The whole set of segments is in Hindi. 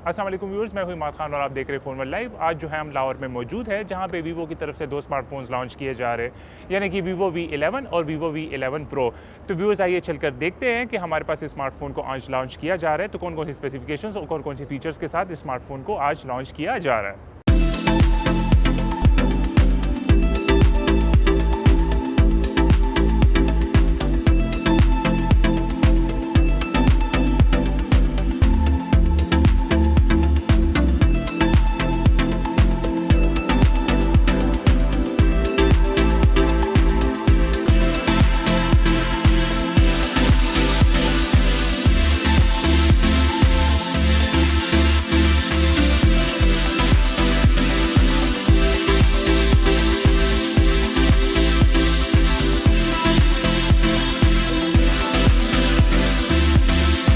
अस्सलाम वालेकुम व्यूअर्स, मैं हूं इमाद खान और आप देख रहे हैं फोन लाइव। आज जो है हम लाहौर में मौजूद है जहां पे वीवो की तरफ से दो स्मार्टफोन्स लॉन्च किए जा रहे हैं, यानी कि वीवो V11 और वीवो V11 प्रो। तो व्यूअर्स आइए चलकर देखते हैं कि हमारे पास इस स्मार्टफोन को आज लॉन्च किया जा रहा है, तो कौन कौन सी स्पेसिफिकेशंस और कौन कौन सी फीचर्स के साथ इस स्मार्टफोन को आज लॉन्च किया जा रहा है।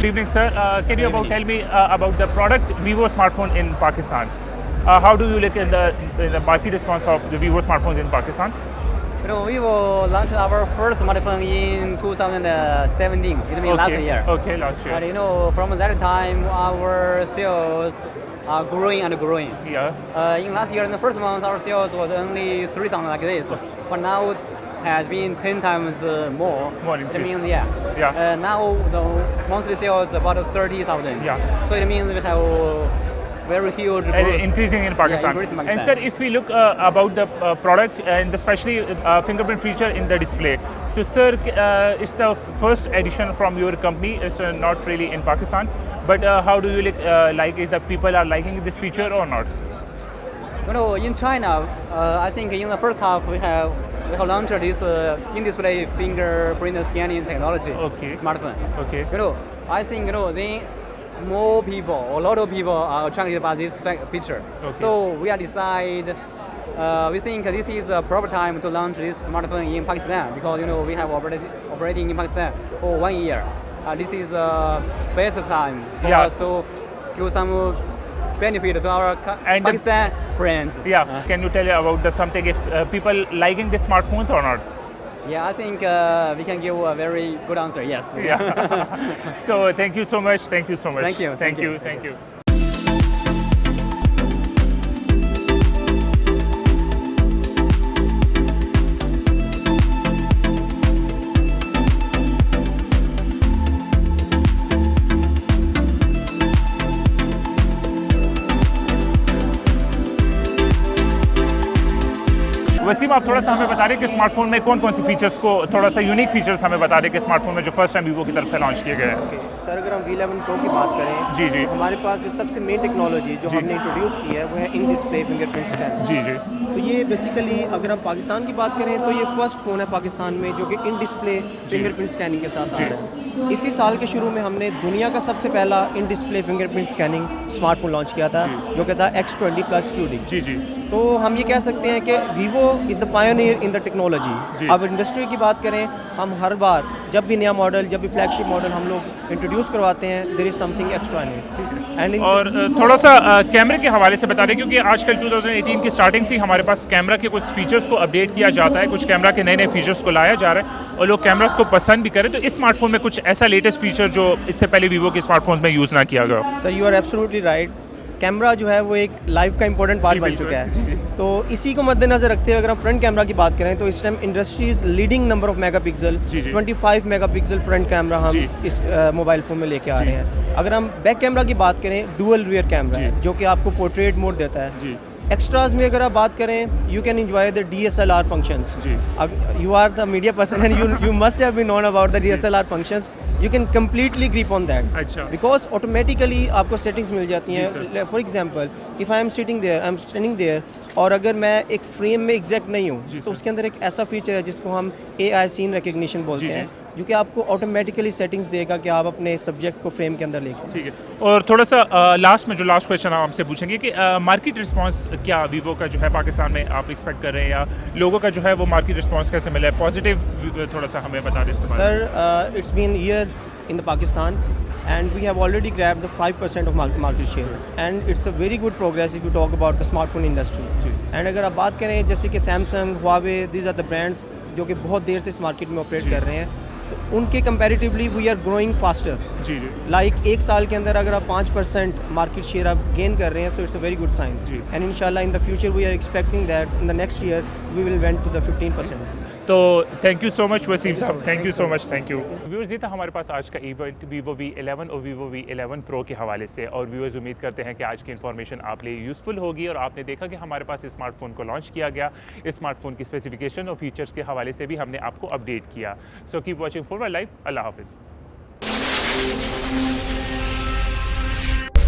Good evening, sir. Can you tell me about the product Vivo smartphone in Pakistan? How do you look in the market response of the Vivo smartphones in Pakistan? Vivo launched our first smartphone in 2017. It means last year. Okay, last year. But from that time, our sales are growing and growing. Yeah. In last year, in the first month, our sales was only 3,000 like this. But now has been 10 times more. More It increase. means, Yeah. now the monthly sales is about 30,000. Yeah. So it means we have very huge growth. Increasing in Pakistan. Yeah, increasing in And Pakistan. sir, if we look about the product and especially fingerprint feature in the display, so sir, it's the first edition from your company. It's not really in Pakistan, but how do you like if the people are liking this feature or not? In China, I think in the first half we have launched this in-display fingerprint scanning technology Okay. smartphone. Okay. I think then more people, a lot of people are attracted by this feature. Okay. So we are decide. We think this is a proper time to launch this smartphone in Pakistan because we have operating in Pakistan for 1 year. This is best time for Yeah. us to give some benefit to our And Pakistan friends. Yeah. Can you tell about something if people liking the smartphones or not? Yeah, I think we can give a very good answer. Yes. Yeah. So thank you so much. Thank you so much. Thank you. Thank Thank you. you. Thank you. Wasim, आप थोड़ा सा हमें बता रहे कि स्मार्टफोन में कौन कौन सी फीचर्स को थोड़ा सा यूनिक फीचर्स हमें बता रहे कि स्मार्टफोन में जो फर्स्ट टाइम वीवो की तरफ से लॉन्च किए गए हैं। सर अगर हम V11 Pro की बात करें जी जी तो हमारे पास जो सबसे मेन टेक्नोलॉजी जो हमने इंट्रोड्यूस की है वो है इन डिस्प्ले फिंगरप्रिंट स्कैन। जी जी तो ये बेसिकली अगर हम पाकिस्तान की बात करें तो ये फर्स्ट फ़ोन है पाकिस्तान में जो कि इन डिस्प्ले फिंगरप्रिंट स्कैनिंग के साथ आ रहा है। इसी साल के शुरू में हमने दुनिया का सबसे पहला in display fingerprint scanning smartphone launch किया था जो कि था X20+ QD। जी जी तो हम ये कह सकते हैं कि Vivo is the pioneer in the technology. जी। अब इंडस्ट्री की बात करें, हम हर बार जब भी नया मॉडल, जब भी फ्लैगशिप मॉडल हम लोग इंट्रोड्यूस करवाते हैं, there is something extra in it. And और थोड़ा सा कैमरे के हवाले से बता दें, क्योंकि आजकल 2018 की स्टार्टिंग से ही हमारे पास कैमरा के कुछ फीचर्स को अपडेट किया जाता है, कुछ कैमरा के नए नए फीचर्स को लाया जा रहा है और लोग कैमरास को पसंद भी करें। तो इस स्मार्टफोन में कुछ ऐसा लेटेस्ट फीचर जो इससे पहले वीवो के स्मार्टफोन में यूज़ ना किया गया। Sir you are absolutely right. Camera जो है वो एक लाइफ का इंपॉर्टेंट पार्ट बन चुका जी। है। तो इसी को मद्देनज़र रखते हुए अगर हम फ्रंट कैमरा की बात करें तो इस time industry's leading number of megapixel जी, जी। 25 मेगापिक्सल फ्रंट कैमरा हम जी। इस मोबाइल फ़ोन में लेके आ रहे हैं। अगर हम बैक कैमरा की बात करें, डुअल रियर कैमरा है जो कि आपको पोर्ट्रेट मोड देता है। जी एक्स्ट्राज में अगर आप बात करें, you can enjoy the DSLR functions. जी। अब you are the media person and you must have been known about the DSLR functions. You can completely grip on that. अच्छा। बिकॉज ऑटोमेटिकली आपको सेटिंग्स मिल जाती जी, हैं। For example if I am sitting there, I am standing there, और अगर मैं एक फ्रेम में एग्जैक्ट नहीं हूँ जी, तो सर। उसके अंदर एक ऐसा फीचर है जिसको हम AI सीन रिकग्निशन बोलते जी, जी। हैं, जो कि आपको ऑटोमेटिकली सेटिंग्स देगा कि आप अपने सब्जेक्ट को फ्रेम के अंदर लेके। ठीक है। और थोड़ा सा लास्ट में जो लास्ट क्वेश्चन हम आपसे पूछेंगे कि मार्केट रिस्पांस क्या वीवो का जो है पाकिस्तान में आप एक्सपेक्ट कर रहे हैं, या लोगों का जो है वो मार्केट रिस्पांस कैसे मिला है? पॉजिटिव थोड़ा सा हमें बता दें इसके बारे में। Sir, it's been a year in the Pakistan and we have already grabbed the 5% of market share and it's a very good progress if you talk about the smartphone industry. And अगर आप बात करें जैसे कि Samsung, Huawei, these are the brands जो कि बहुत देर से इस मार्केट में ऑपरेट कर रहे हैं। तो उनके comparatively we are growing faster. जी जी लाइक एक साल के अंदर अगर आप 5% मार्केट शेयर आप गेन कर रहे हैं तो it's a very good sign. जी। एंड इंशाल्लाह in the future we are expecting that in the next year we will went to the 15%। तो thank you so much Waseem साहब, thank you so much, thank you. Viewers, ये था हमारे पास आज का इवेंट वीवो V11 और वीवो V11 प्रो के हवाले से। और व्यूअर्स, उम्मीद करते हैं कि आज की इन्फॉर्मेशन आप लिए यूज़फुल होगी और आपने देखा कि हमारे पास इस स्मार्टफोन को लॉन्च किया गया। इस स्मार्टफोन की स्पेसिफिकेशन और फीचर्स के हवाले से भी हमने आपको अपडेट किया। So keep watching Forward Live. अल्लाह हाफिज़।